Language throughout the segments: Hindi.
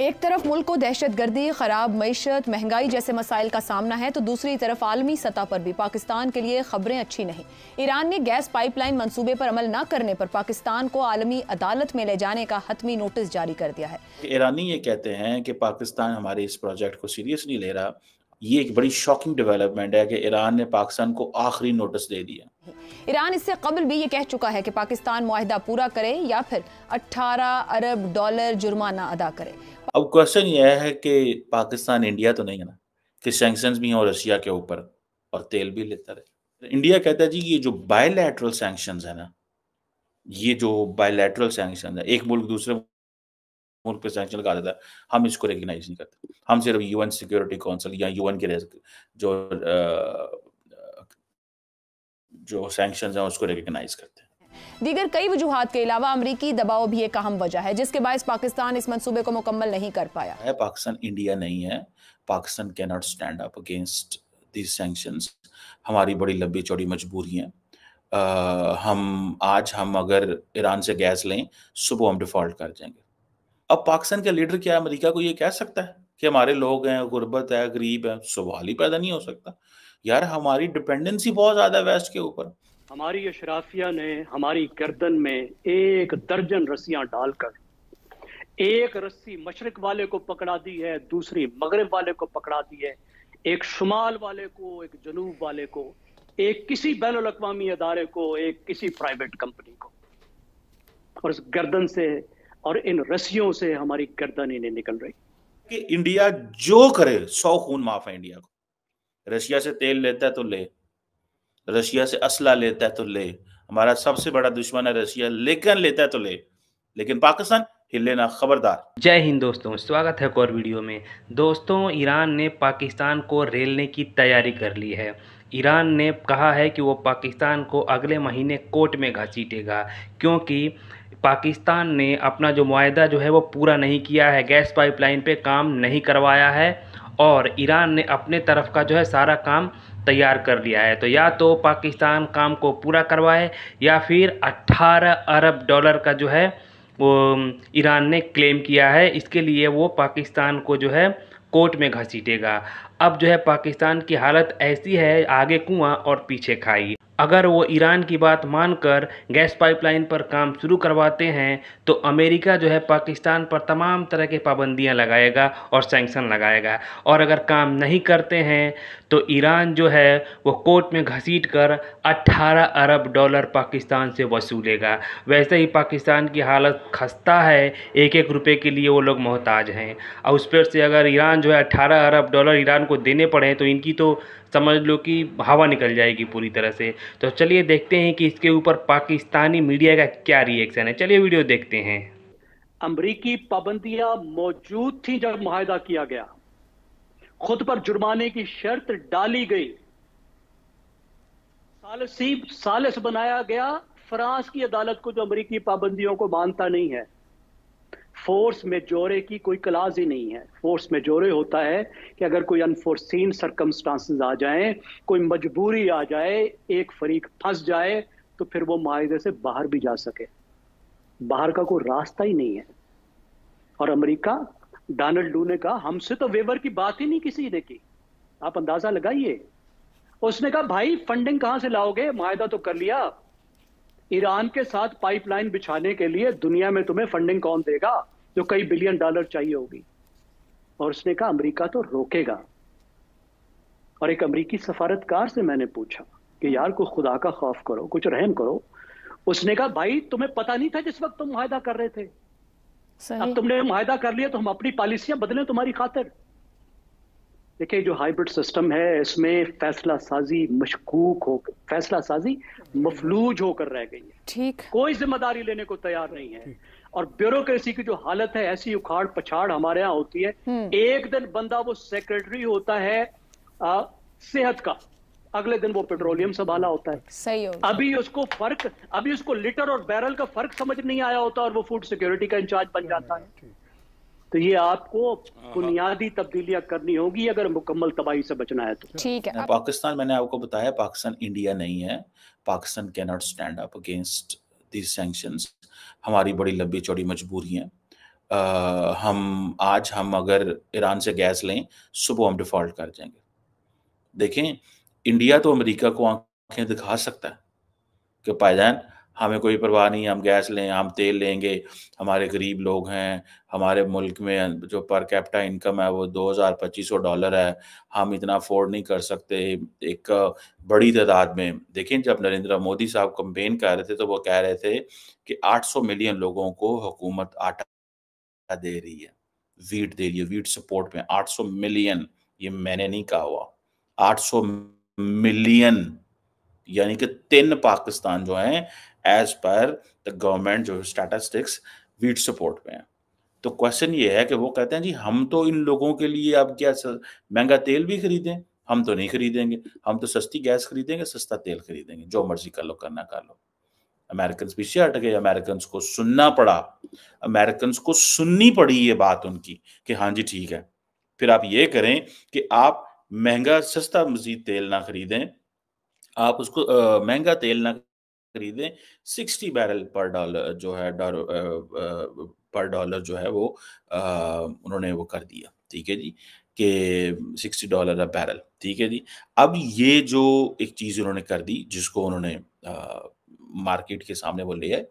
एक तरफ मुल्क को दहशतगर्दी, खराब मईशत, महंगाई जैसे मसाइल का सामना है तो दूसरी तरफ आलमी सतह पर भी पाकिस्तान के लिए खबरें अच्छी नहीं। ईरान ने गैस पाइपलाइन मंसूबे पर अमल न करने पर पाकिस्तान को आलमी अदालत में ले जाने का हतमी नोटिस जारी कर दिया है। ईरानी ये कहते हैं कि पाकिस्तान हमारे इस प्रोजेक्ट को सीरियस नहीं ले रहा। ये एक बड़ी शॉकिंग डेवलपमेंट है कि ईरान ने पाकिस्तान को आखिरी नोटिस दे दिया। ईरान इससे कबल भी ये कह चुका है कि पाकिस्तान मुआहिदा पूरा करे या फिर 18 अरब डॉलर जुर्माना अदा करे। अब क्वेश्चन यह है कि पाकिस्तान इंडिया तो नहीं है ना कि सैंक्शंस भी हों रशिया के ऊपर और तेल भी लेता रहे। इंडिया कहता है जी ये जो बायलैटरल सैंक्शंस है ना, ये जो बायलैटरल सैंक्शन है, एक मुल्क दूसरे मुल्क पे सैंक्शन लगा देता है, हम इसको रिकग्नाइज नहीं करते। हम सिर्फ यूएन सिक्योरिटी काउंसिल या यूएन के जो सैंक्शंस हैं उसको रिकग्नाइज करते हैं। दीगर कई वजूहात के अलावा अमरीकी दबाव भी एक अहम वजह है जिसके बायस पाकिस्तान इस मंसूबे को मुकम्मल नहीं कर पाया है। पाकिस्तान इंडिया नहीं है। Pakistan can not stand up against these sanctions. हमारी बड़ी लंबी चौड़ी मजबूरी है। हम अगर ईरान से गैस लें, सुबह हम डिफॉल्ट कर जाएंगे। अब पाकिस्तान का लीडर क्या अमेरिका को ये कह सकता है कि हमारे लोग हैं, गुर्बत है, गरीब है? सवाल ही पैदा नहीं हो सकता। यार हमारी डिपेंडेंसी बहुत ज्यादा है वेस्ट के ऊपर। हमारी अशराफिया ने हमारी गर्दन में 1 दर्जन रस्सियां डालकर, एक रस्सी मशरक वाले को पकड़ा दी है, दूसरी मगरब वाले को पकड़ा दी है, एक शुमाल वाले को, एक जनूब वाले को, एक किसी बैनुल अक़वामी अदारे को, एक किसी प्राइवेट कंपनी को। और इस गर्दन से और इन रस्सियों से हमारी गर्दन ही नहीं निकल रही कि इंडिया जो करे 100 खून माफ है इंडिया को। रशिया से तेल लेता है तो ले, रशिया से असला लेता है तो ले, हमारा सबसे बड़ा दुश्मन है रशिया, लेकिन लेता है तो ले, लेकिन पाकिस्तान हिले ना, खबरदार। जय हिंद दोस्तों, स्वागत है एक और वीडियो में। दोस्तों, ईरान ने पाकिस्तान को रेलने की तैयारी कर ली है। ईरान ने कहा है कि वो पाकिस्तान को अगले महीने कोर्ट में घसीटेगा क्योंकि पाकिस्तान ने अपना जो मुआहदा जो है वो पूरा नहीं किया है, गैस पाइपलाइन पे काम नहीं करवाया है और ईरान ने अपने तरफ का जो है सारा काम तैयार कर लिया है। तो या तो पाकिस्तान काम को पूरा करवाए या फिर 18 अरब डॉलर का जो है वो ईरान ने क्लेम किया है, इसके लिए वो पाकिस्तान को जो है कोर्ट में घसीटेगा। अब जो है पाकिस्तान की हालत ऐसी है, आगे कुआं और पीछे खाई। अगर वो ईरान की बात मानकर गैस पाइपलाइन पर काम शुरू करवाते हैं तो अमेरिका जो है पाकिस्तान पर तमाम तरह के पाबंदियां लगाएगा और सैंक्शन लगाएगा, और अगर काम नहीं करते हैं तो ईरान जो है वो कोर्ट में घसीट कर 18 अरब डॉलर पाकिस्तान से वसूलेगा। वैसे ही पाकिस्तान की हालत खस्ता है, एक एक रुपये के लिए वो लोग मोहताज हैं, और उस पर से अगर ईरान जो है 18 अरब डॉलर ईरान को देने पड़े तो इनकी तो समझ लो कि हवा निकल जाएगी पूरी तरह से। तो चलिए देखते हैं कि इसके ऊपर पाकिस्तानी मीडिया का क्या रिएक्शन है। चलिए वीडियो देखते हैं। अमरीकी पाबंदियां मौजूद थी जब मुआहदा किया गया, खुद पर जुर्माने की शर्त डाली गई, सालिस बनाया गया फ्रांस की अदालत को जो अमरीकी पाबंदियों को मानता नहीं है। फोर्स मेजोरे की कोई क्लाज ही नहीं है। फोर्स मेजोरे होता है कि अगर कोई अनफोर्सीन सरकमस्टांसेस आ जाएं, कोई मजबूरी आ जाए, एक फरीक फंस जाए तो फिर वो माहिदे से बाहर भी जा सके। बाहर का कोई रास्ता ही नहीं है। और अमेरिका, डोनाल्ड डू ने कहा हमसे तो वेवर की बात ही नहीं किसी ने की। आप अंदाजा लगाइए। उसने कहा भाई फंडिंग कहां से लाओगे, माहिदा तो कर लिया, ईरान के साथ पाइपलाइन बिछाने के लिए दुनिया में तुम्हें फंडिंग कौन देगा जो कई बिलियन डॉलर चाहिए होगी। और उसने कहा अमेरिका तो रोकेगा। और एक अमेरिकी सफारतकार से मैंने पूछा कि यार कुछ खुदा का खौफ करो, कुछ रहम करो। उसने कहा भाई तुम्हें पता नहीं था जिस वक्त तुम मुआहदा कर रहे थे, अब तुमने मुआहदा कर लिया तो हम अपनी पॉलिसियां बदलें तुम्हारी खातिर। देखिए जो हाइब्रिड सिस्टम है इसमें फैसला साजी मफलूज होकर रह गई है। ठीक, कोई जिम्मेदारी लेने को तैयार नहीं है। और ब्यूरोक्रेसी की जो हालत है, ऐसी उखाड़ पछाड़ हमारे यहाँ होती है। एक दिन बंदा वो सेक्रेटरी होता है सेहत का, अगले दिन वो पेट्रोलियम संभाला होता है। सही हो। अभी उसको लीटर और बैरल का फर्क समझ नहीं आया होता और वो फूड सिक्योरिटी का इंचार्ज बन जाता है। तो ये आपको बुनियादी तब्दीलियां करनी होगी अगर मुकम्मल तबाही से बचना है तो। ठीक है। पाकिस्तान, मैंने आपको बताया, पाकिस्तान इंडिया नहीं है। Pakistan can not stand up against these sanctions. हमारी बड़ी लंबी चौड़ी मजबूरी है। हम अगर ईरान से गैस लें, सुबह हम डिफ़ॉल्ट कर जाएँगे। देखें, इंडिया तो अमेरिका को आँखें दिखा सकता है कि भाईजान हमें कोई परवाह नहीं है, हम गैस लें, हम तेल लेंगे, हमारे गरीब लोग हैं, हमारे मुल्क में जो पर कैपिटा इनकम है वो $2000-2500 है, हम इतना अफ़ोर्ड नहीं कर सकते एक बड़ी तादाद में। देखें, जब नरेंद्र मोदी साहब कैम्पेन कर रहे थे तो वो कह रहे थे कि 800 मिलियन लोगों को हुकूमत आटा दे रही है, व्हीट दे रही है, व्हीट सपोर्ट में 800 मिलियन, ये मैंने नहीं कहा हुआ, 800 मिलियन, यानी कि 3 पाकिस्तान जो हैं एज़ पर द गवर्नमेंट जो स्टैटिस्टिक्स व्हीट सपोर्ट में है। तो क्वेश्चन ये है कि वो कहते हैं जी हम तो इन लोगों के लिए अब क्या महँगा तेल भी खरीदें? हम तो नहीं खरीदेंगे, हम तो सस्ती गैस खरीदेंगे, सस्ता तेल खरीदेंगे, जो मर्ज़ी कर लो, करना कर लो। अमेरिकन्स पीछे हट गए, अमेरिकन्स को सुनना पड़ा, अमेरिकन्स को सुननी पड़ी ये बात उनकी कि हाँ जी, ठीक है। फिर आप ये करें कि आप महँगा सस्ता मज़ीद तेल ना खरीदें, आप उसको महँगा तेल ना खरीदें, 60 बैरल पर डॉलर जो है पर डॉलर जो है वो उन्होंने वो कर दिया, ठीक है जी, कि $60 अ बैरल, ठीक है जी। अब ये जो एक चीज़ उन्होंने कर दी, जिसको उन्होंने मार्केट के सामने वो ले आए,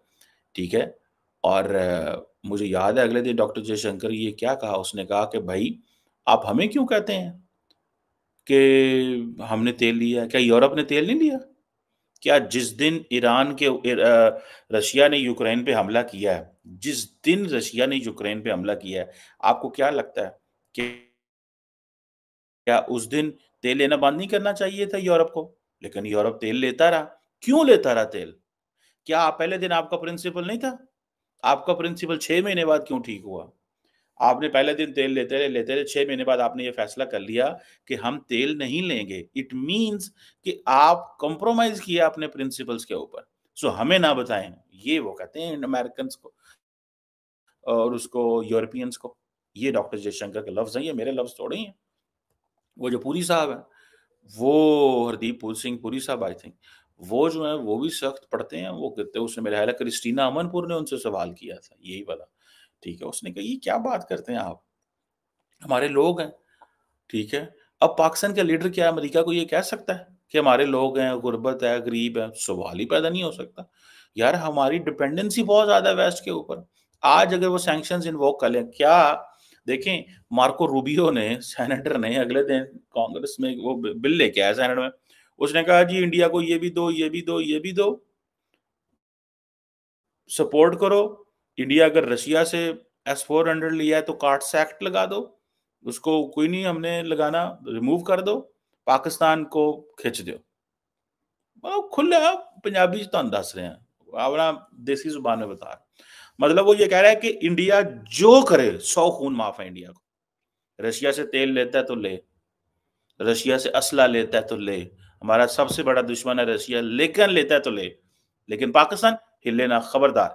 ठीक है? और मुझे याद है अगले दिन डॉक्टर जयशंकर ये क्या कहा, उसने कहा कि भई आप हमें क्यों कहते हैं कि हमने तेल लिया है? क्या यूरोप ने तेल नहीं लिया? क्या जिस दिन रशिया ने यूक्रेन पे हमला किया है, जिस दिन रशिया ने यूक्रेन पे हमला किया है, आपको क्या लगता है कि क्या उस दिन तेल लेना बंद नहीं करना चाहिए था यूरोप को? लेकिन यूरोप तेल लेता रहा। क्यों लेता रहा तेल? क्या पहले दिन आपका प्रिंसिपल नहीं था? आपका प्रिंसिपल 6 महीने बाद क्यों ठीक हुआ? आपने पहले दिन तेल लेते रहे, 6 महीने बाद आपने ये फैसला कर लिया कि हम तेल नहीं लेंगे। इट मीन्स कि आप कॉम्प्रोमाइज़ किया अपने प्रिंसिपल्स के ऊपर। सो हमें ना बताएँ, ये वो कहते हैं इन अमेरिकन्स को और उसको यूरोपियंस को। ये डॉक्टर जयशंकर के लफ्ज़ हैं, ये मेरे लफ्ज़ थोड़े ही हैं। वो जो पुरी साहब हैं, वो हरदीप सिंह पुरी साहब आई थिंक, वो जो हैं वो भी सख्त पढ़ते हैं। वो कहते हैं उसने मेरा ख़्याल है क्रिस्टीना अमनपुर ने उनसे सवाल किया था, यही वाला, ठीक है। उसने कहा, "ये क्या बात करते हैं आप? हमारे लोग हैं।" ठीक है। अब पाकिस्तान का लीडर क्या अमेरिका को ये कह सकता है कि हमारे लोग हैं, गुर्बत है, गरीब है? सवाल ही पैदा नहीं हो सकता। यार हमारी डिपेंडेंसी बहुत ज़्यादा है वेस्ट के ऊपर। आज अगर वो सैंक्शंस इन्वोक कर लें, क्या देखें, मार्को रूबियो ने, सेनेटर ने अगले दिन कांग्रेस में वो बिल लेके आया सेनेट में। उसने कहा जी इंडिया को ये भी दो, ये भी दो, ये भी दो, सपोर्ट करो। इंडिया अगर रशिया से S-400 लिया है तो कार्ड्स एक्ट लगा दो। उसको कोई नहीं हमने लगाना, रिमूव कर दो, पाकिस्तान को खिंच दो। खुले पंजाबी च तुहानू दस रहे हैं, अपना देसी जुबान में बता रहे। मतलब वो ये कह रहा है कि इंडिया जो करे 100 खून माफ है इंडिया को। रशिया से तेल लेता है तो ले, रशिया से असला लेता है तो ले, हमारा सबसे बड़ा दुश्मन है रशिया, लेकिन लेता है तो ले, लेकिन पाकिस्तान हिले ना, खबरदार।